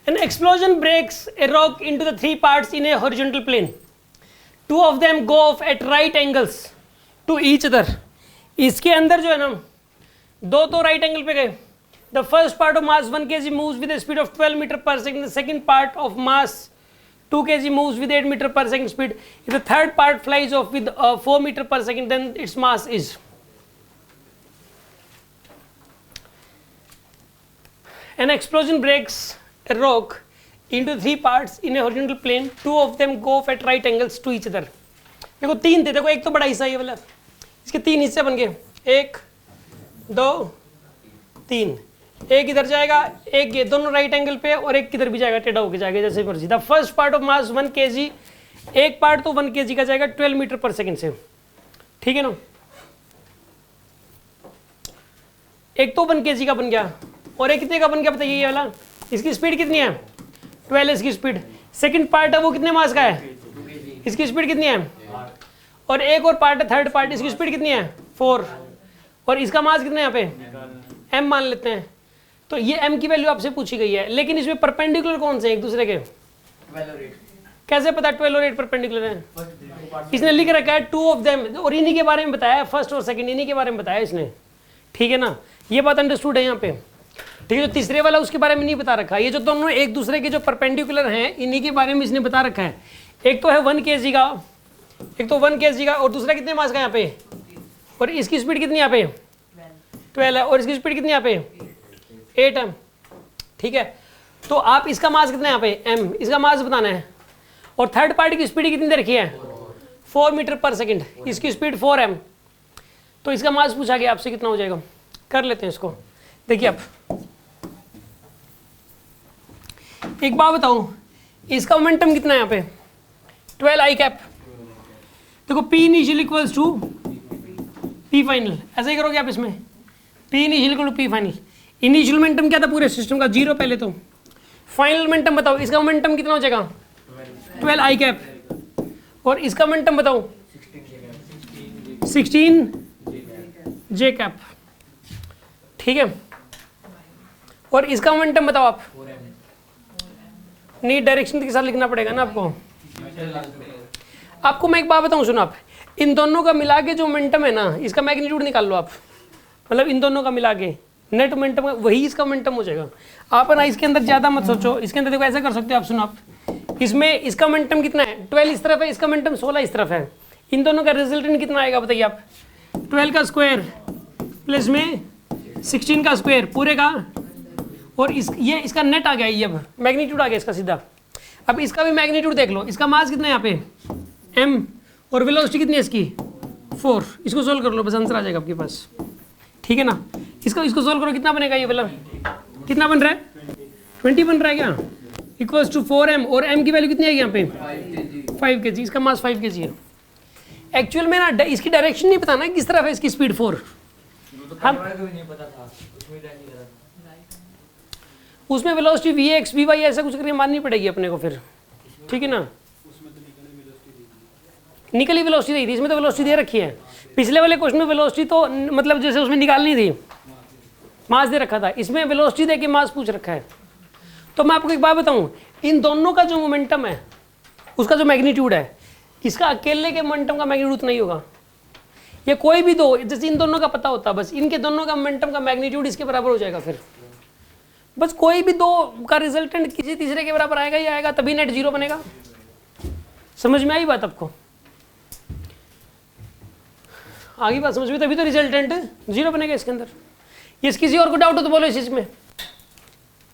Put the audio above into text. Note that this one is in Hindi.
An explosion breaks a rock into the three parts in a horizontal plane. Two of them go off at right angles to each other. इसके अंदर जो है ना दो तो राइट एंगल पे गए. The first part of mass 1 kg moves with a speed of 12 meter per second. The second part of mass 2 kg moves with 8 meter per second speed. If the third part flies off with 4 meter per second, then its mass is. An explosion breaks a rock into three parts in a horizontal plane. Two of them go off at right angles to each other. देखो तीन थे, देखो एक तो बड़ा हिस्सा ये वाला, इसके तीन हिस्से बन गए, एक दो तीन. एक इधर जाएगा, एक ये दोनों राइट एंगल पे, और एक किधर भी जाएगा, टेढ़ा होके जाएगा जैसे मर्जी. The first part of mass 1 kg, एक पार्ट तो 1 kg का जाएगा 12 मीटर पर सेकंड से. ठीक है ना, एक तो 1 kg का बन गया, और एक कितने का बन गया बताइए ये वाला. इसकी स्पीड कितनी है? 12 इसकी स्पीड. सेकंड पार्ट है वो कितने मास का है? इसकी स्पीड कितनी है? और एक और पार्ट है थर्ड पार्ट, इसकी स्पीड कितनी है? 4. और इसका मास कितना है यहाँ पे? m मान लेते हैं. तो ये m की वैल्यू आपसे पूछी गई है, लेकिन इसमें परपेंडिकुलर कौन से एक दूसरे के? कैसे पता 12 और 8 परपेंडिकुलर हैं? इसने लिख रखा है 2 ऑफ देम, और इन्हीं के बारे में बताया, फर्स्ट और सेकंड इन्हीं के बारे में बताया इसने. ठीक है ना, ये बात अंडरस्टूड है यहाँ पे. ठीक है, जो तीसरे वाला उसके बारे में नहीं बता रखा. ये जो दोनों एक दूसरे के जो परपेंडिकुलर हैं इन्हीं के बारे में इसने बता रखा है. एक तो है 1 kg का, एक तो 1 kg का, और दूसरा कितने मास का यहाँ पे, और इसकी स्पीड कितनी यहाँ पे? 12 है, और इसकी स्पीड कितनी यहाँ पे? 8 है. ठीक है, तो आप इसका मास कितना है यहाँ पे? m, इसका मास बताना है. और थर्ड पार्टी की स्पीड कितनी दे रखी है? 4 मीटर पर सेकंड. इसकी स्पीड 4m. तो इसका मास पूछा गया आपसे कितना हो जाएगा. कर लेते हैं इसको. देखिए आप एक बात बताओ, इसका मोमेंटम कितना है यहाँ पे? 12 I कैप. देखो P initial equals to P final, ऐसा ही करोगे आप इसमें. P initial equal to P final. Initial momentum क्या था पूरे सिस्टम का? 0 पहले तो. फाइनल मोमेंटम बताओ, इसका मोमेंटम कितना हो जाएगा? 12 I कैप. और इसका मोमेंटम बताओ? 16 J कैप. ठीक है, और इसका मोमेंटम बताओ आप. नहीं, डायरेक्शन के साथ लिखना पड़ेगा ना आपको. आपको मैं एक बात बताऊं, सुनो आप, इन दोनों का मिला के जो मोमेंटम है ना, इसका मैग्नीट्यूड निकाल लो आप. मतलब इन दोनों का मिला के नेट मोमेंटम वही इसका मोमेंटम हो जाएगा. आप ना इसके अंदर ज़्यादा मत सोचो. इसके अंदर देखो ऐसा कर सकते हो आप, सुनो आप, इसमें इसका मोमेंटम कितना है? 12 इस तरफ है, इसका मोमेंटम 16 इस तरफ है. इन दोनों का रिजल्टेंट कितना आएगा बताइए आप? 12 का स्क्वायर प्लस में 16 का स्क्वायर पूरे का, और ये इसका नेट आ गया. ये अब मैग्नीट्यूड आ गया इसका सीधा. अब इसका भी मैग्नीट्यूड देख लो. इसका मास कितना है यहाँ पे? m, और वेलोसिटी कितनी है इसकी? 4. इसको सोल्व कर लो, बस आंसर आ जाएगा आपके पास. ठीक है ना, इसको सोल्व करो, कितना बनेगा ये वाला? कितना बन रहा है? 20 बन रहा है क्या? इक्वल्स टू 4m, और m की वैल्यू कितनी आएगी यहाँ पे? 5 kg. इसका मास 5 kg है. एक्चुअल में ना इसकी डायरेक्शन नहीं पता ना किस तरफ है इसकी स्पीड 4. हम उसमें वेलोसिटी vx vy ऐसा कुछ करके माननी पड़ेगी अपने को फिर. ठीक है ना, निकली वेलोसिटी दी थी, इसमें तो वेलोसिटी दे रखी है. पिछले वाले क्वेश्चन में वेलोसिटी तो मतलब जैसे उसमें निकालनी थी, मास दे रखा था. इसमें वेलोसिटी दे के मास पूछ रखा है. तो मैं आपको एक बात बताऊं, इन दोनों का जो मोमेंटम है उसका जो मैग्नीट्यूड है, इसका अकेले के मोमेंटम का मैग्नीट्यूड नहीं होगा. ये कोई भी दो, जैसे इन दोनों का पता होता, बस इनके दोनों का मोमेंटम का मैग्नीट्यूड इसके बराबर हो जाएगा. फिर बस कोई भी दो का रिजल्टेंट किसी तीसरे के बराबर आएगा ही आएगा, तभी नेट 0 बनेगा. समझ में आई बात आपको? आगे बात समझ में, तभी तो रिजल्टेंट 0 बनेगा इसके अंदर. ये किसी और को डाउट हो तो बोलो इस चीज में.